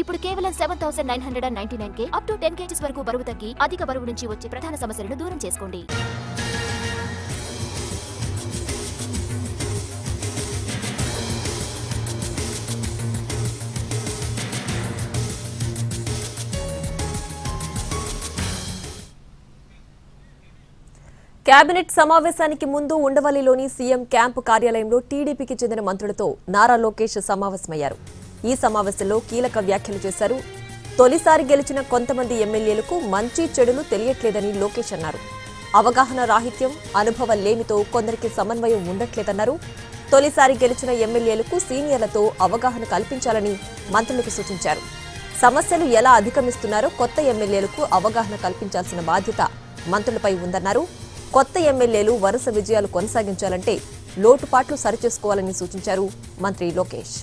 ఇప్పుడు కేవలం 7,999 up to 10 kgs వరకు బరువు తగ్గి అధిక బరువు నుంచి వచ్చే ప్రధాన సమస్యలను దూరం చేసుకోండి. కేబినెట్ సమావేశానికి ముందు ఉండవల్లిలోని సీఎం క్యాంపు కార్యాలయంలో టీడీపీకి చెందిన మంత్రులతో నారా లోకేష్ సమావేశమయ్యారు. ఈ సమావేశంలో కీలక వ్యాఖ్యలు చేశారు. తొలిసారి గెలిచిన కొంతమంది ఎమ్మెల్యేలకు మంచి చెడులు తెలియట్లేదని లోకేష్ అన్నారు. అవగాహన రాహిత్యం, అనుభవం లేమితో కొందరికి సమన్వయం ఉండట్లేదన్నారు. తొలిసారి గెలిచిన ఎమ్మెల్యేలకు సీనియర్లతో అవగాహన కల్పించాలని మంత్రులకు సూచించారు. సమస్యలు ఎలా అధిగమిస్తున్నారో కొత్త ఎమ్మెల్యేలకు అవగాహన కల్పించాల్సిన బాధ్యత మంత్రులపై ఉందన్నారు. కొత్త ఎమ్మెల్యేలు వరుస విజయాలు కొనసాగించాలంటే లోటుపాట్లు సరిచేసుకోవాలని సూచించారు మంత్రి లోకేష్.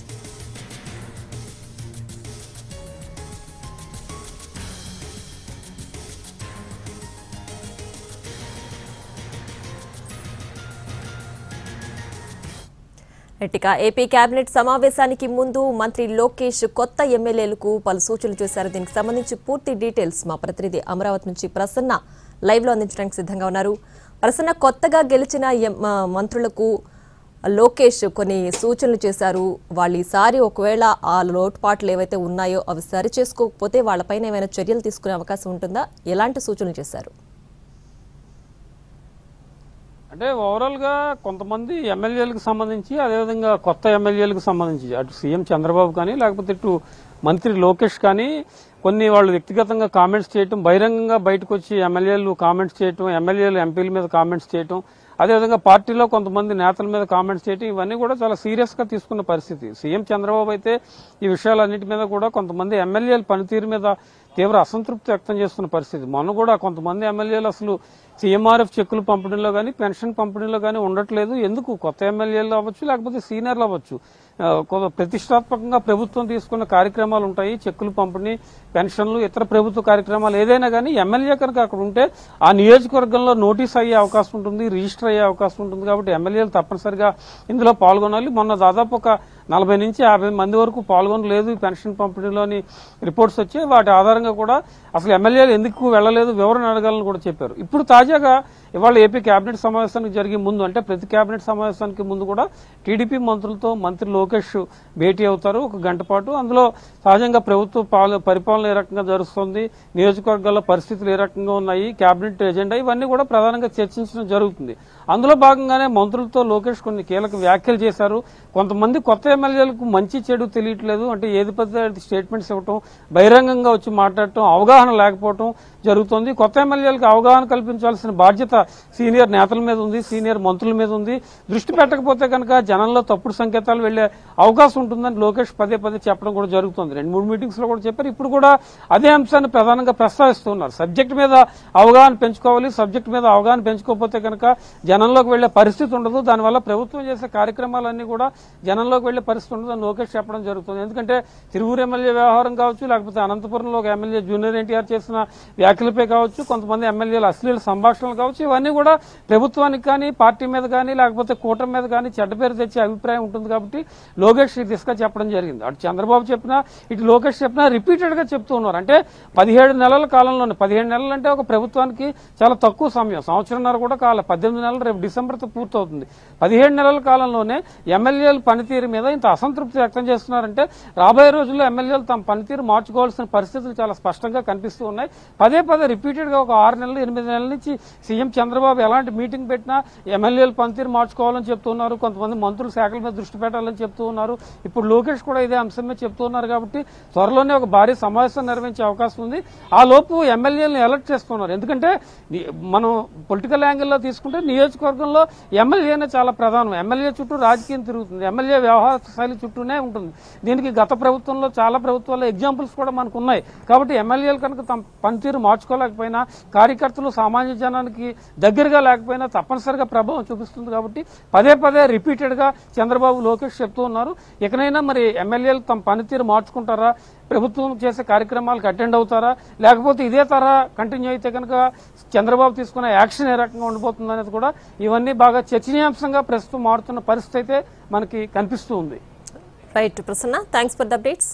ఏపీ కేబినెట్ సమావేశానికి ముందు మంత్రి లోకేష్ కొత్త ఎమ్మెల్యేలకు పలు సూచనలు చేశారు. దీనికి సంబంధించి పూర్తి డీటెయిల్స్ మా ప్రతినిధి అమరావతి నుంచి ప్రసన్న లైవ్ లో అందించడానికి సిద్ధంగా ఉన్నారు. ప్రసన్న, కొత్తగా గెలిచిన మంత్రులకు లోకేష్ కొన్ని సూచనలు చేశారు. వాళ్ళు ఈసారి ఒకవేళ ఆ లోటుపాట్లు ఏవైతే ఉన్నాయో అవి సరి చేసుకోకపోతే వాళ్ళపైన ఏమైనా చర్యలు తీసుకునే అవకాశం ఉంటుందా? ఎలాంటి సూచనలు చేశారు? అంటే ఓవరాల్గా కొంతమంది ఎమ్మెల్యేలకు సంబంధించి, అదేవిధంగా కొత్త ఎమ్మెల్యేలకు సంబంధించి అటు సీఎం చంద్రబాబు కానీ లేకపోతే ఇటు మంత్రి లోకేష్ కానీ కొన్ని వాళ్ళు వ్యక్తిగతంగా కామెంట్స్ చేయటం, బహిరంగంగా బయటకు వచ్చి ఎమ్మెల్యేలు కామెంట్స్ చేయటం, ఎమ్మెల్యేలు ఎంపీల మీద కామెంట్స్ చేయటం, అదేవిధంగా పార్టీలో కొంతమంది నేతల మీద కామెంట్స్ చేయటం, ఇవన్నీ కూడా చాలా సీరియస్ గా తీసుకున్న పరిస్థితి. సీఎం చంద్రబాబు అయితే ఈ విషయాలన్నిటి మీద కూడా కొంతమంది ఎమ్మెల్యేల పనితీరు మీద తీవ్ర అసంతృప్తి వ్యక్తం చేస్తున్న పరిస్థితి. మొన్న కూడా కొంతమంది ఎమ్మెల్యేలు అసలు సీఎంఆర్ఎఫ్ చెక్కులు పంపిణీలో కానీ పెన్షన్ పంపిణీలో కానీ ఉండట్లేదు. ఎందుకు? కొత్త ఎమ్మెల్యేలు అవ్వచ్చు, లేకపోతే సీనియర్లు అవ్వచ్చు, ప్రతిష్టాత్మకంగా ప్రభుత్వం తీసుకున్న కార్యక్రమాలు ఉంటాయి, చెక్కులు పంపిణీ, పెన్షన్లు, ఇతర ప్రభుత్వ కార్యక్రమాలు ఏదైనా కానీ ఎమ్మెల్యే కనుక అక్కడ ఉంటే ఆ నియోజకవర్గంలో నోటీస్ అయ్యే అవకాశం ఉంటుంది, రిజిస్టర్ అయ్యే అవకాశం ఉంటుంది. కాబట్టి ఎమ్మెల్యేలు తప్పనిసరిగా ఇందులో పాల్గొనాలి. మొన్న దాదాపు ఒక 40 నుంచి 50 మంది వరకు పాల్గొనలేదు పెన్షన్ పంపిణీలోని రిపోర్ట్స్ వచ్చాయి. వాటి ఆధారంగా కూడా అసలు ఎమ్మెల్యేలు ఎందుకు వెళ్లలేదు వివరణ అడగాలని కూడా చెప్పారు. ఇప్పుడు తాజాగా ఇవాళ ఏపీ కేబినెట్ సమావేశానికి జరిగే ముందు, అంటే ప్రతి కేబినెట్ సమావేశానికి ముందు కూడా టీడీపీ మంత్రులతో మంత్రి లోకేష్ భేటీ అవుతారు 1 గంట పాటు. అందులో సహజంగా ప్రభుత్వ పరిపాలన ఏ రకంగా జరుగుతుంది, నియోజకవర్గాల్లో పరిస్థితులు ఏ రకంగా ఉన్నాయి, కేబినెట్ ఎజెండా, ఇవన్నీ కూడా ప్రధానంగా చర్చించడం జరుగుతుంది. అందులో భాగంగానే మంత్రులతో లోకేష్ కొన్ని కీలక వ్యాఖ్యలు చేశారు. కొంతమంది కొత్త ఎమ్మెల్యేలకు మంచి చెడు తెలియట్లేదు, అంటే ఏది పెద్ద స్టేట్మెంట్స్ ఇవ్వటం, బహిరంగంగా వచ్చి మాట్లాడటం, అవగాహన లేకపోవడం జరుగుతుంది. కొత్త ఎమ్మెల్యేలకు అవగాహన కల్పించాల్సిన బాధ్యత సీనియర్ నేతల మీద ఉంది, సీనియర్ మంత్రుల మీద ఉంది. దృష్టి పెట్టకపోతే కనుక జనంలో తప్పుడు సంకేతాలు వెళ్లే అవకాశం ఉంటుందని లోకేష్ పదే చెప్పడం కూడా జరుగుతుంది. 2-3 మీటింగ్స్ లో కూడా చెప్పారు. ఇప్పుడు కూడా అదే అంశాన్ని ప్రధానంగా ప్రస్తావిస్తున్నారు. సబ్జెక్ట్ మీద అవగాహన పెంచుకోవాలి, సబ్జెక్ట్ మీద అవగాహన పెంచుకోకపోతే కనుక జనంలోకి వెళ్లే పరిస్థితి ఉండదు, దానివల్ల ప్రభుత్వం చేసే కార్యక్రమాలన్నీ కూడా జనంలోకి వెళ్లే పరిస్థితి ఉండదని లోకేష్ చెప్పడం జరుగుతుంది. ఎందుకంటే తిరువూరు ఎమ్మెల్యే వ్యవహారం కావచ్చు, లేకపోతే అనంతపురంలో ఒక ఎమ్మెల్యే జూనియర్ ఎన్టీఆర్ చేసిన వ్యాఖ్యలపై కావచ్చు, కొంతమంది ఎమ్మెల్యేల అశ్లీల సంభాషణలు కావచ్చు, ఇవన్నీ కూడా ప్రభుత్వానికి కానీ పార్టీ మీద కానీ లేకపోతే కూటమి మీద కానీ చెడ్డ పేరు తెచ్చే అభిప్రాయం ఉంటుంది. కాబట్టి లోకేష్ ఈ దిశగా చెప్పడం జరిగింది. అటు చంద్రబాబు చెప్పినా ఇటు లోకేష్ చెప్పినా రిపీటెడ్ గా చెప్తూ ఉన్నారు. అంటే 17 నెలల కాలంలోనే, 17 నెలలు అంటే ఒక ప్రభుత్వానికి చాలా తక్కువ సమయం, సంవత్సరంన్నర కూడా కాలం, 18 నెలలు రేపు డిసెంబర్తో పూర్తవుతుంది. 17 నెలల కాలంలోనే ఎమ్మెల్యేల పనితీరు మీద ఇంత అసంతృప్తి వ్యక్తం చేస్తున్నారంటే రాబోయే రోజుల్లో ఎమ్మెల్యేలు తమ పనితీరు మార్చుకోవాల్సిన పరిస్థితులు చాలా స్పష్టంగా కనిపిస్తూ ఉన్నాయి. పదే రిపీటెడ్ గా ఒక 6 నెలలు 8 నెలల నుంచి సీఎం చంద్రబాబు ఎలాంటి మీటింగ్ పెట్టినా ఎమ్మెల్యేలు పనితీరు మార్చుకోవాలని చెప్తున్నారు. కొంతమంది మంత్రులు శాఖల మీద దృష్టి పెట్టాలని చెప్తూ ఉన్నారు. ఇప్పుడు లోకేష్ కూడా ఇదే అంశం మీద చెప్తున్నారు. కాబట్టి త్వరలోనే ఒక భారీ సమావేశం నిర్వహించే అవకాశం ఉంది. ఆ లోపు ఎమ్మెల్యేలను అలర్ట్ చేస్తున్నారు. ఎందుకంటే మనం పొలిటికల్ యాంగిల్లో తీసుకుంటే నియోజకవర్గంలో ఎమ్మెల్యేనే చాలా ప్రధానం. ఎమ్మెల్యే చుట్టూ రాజకీయం తిరుగుతుంది, ఎమ్మెల్యే వ్యవహార శైలి చుట్టూనే ఉంటుంది. దీనికి గత ప్రభుత్వంలో చాలా ప్రభుత్వాల్లో ఎగ్జాంపుల్స్ కూడా మనకు ఉన్నాయి. కాబట్టి ఎమ్మెల్యేలు కనుక తమ పనితీరు మార్చుకోలేకపోయినా, కార్యకర్తలు సామాన్య జనానికి దగ్గరగా లేకపోయినా తప్పనిసరిగా ప్రభావం చూపిస్తుంది. కాబట్టి పదే రిపీటెడ్ గా చంద్రబాబు లోకేష్ చెప్తూ ఉన్నారు. ఇకనైనా మరి ఎమ్మెల్యేలు తమ పనితీరు మార్చుకుంటారా, ప్రభుత్వం చేసే కార్యక్రమాలకు అటెండ్ అవుతారా, లేకపోతే ఇదే తరహా కంటిన్యూ అయితే కనుక చంద్రబాబు తీసుకున్న యాక్షన్ ఏ రకంగా ఉండిపోతుంది అనేది కూడా ఇవన్నీ బాగా చర్చనీయాంశంగా ప్రస్తుతం మారుతున్న పరిస్థితి అయితే మనకి కనిపిస్తూ ఉంది. Right Prasanna, thanks for the updates.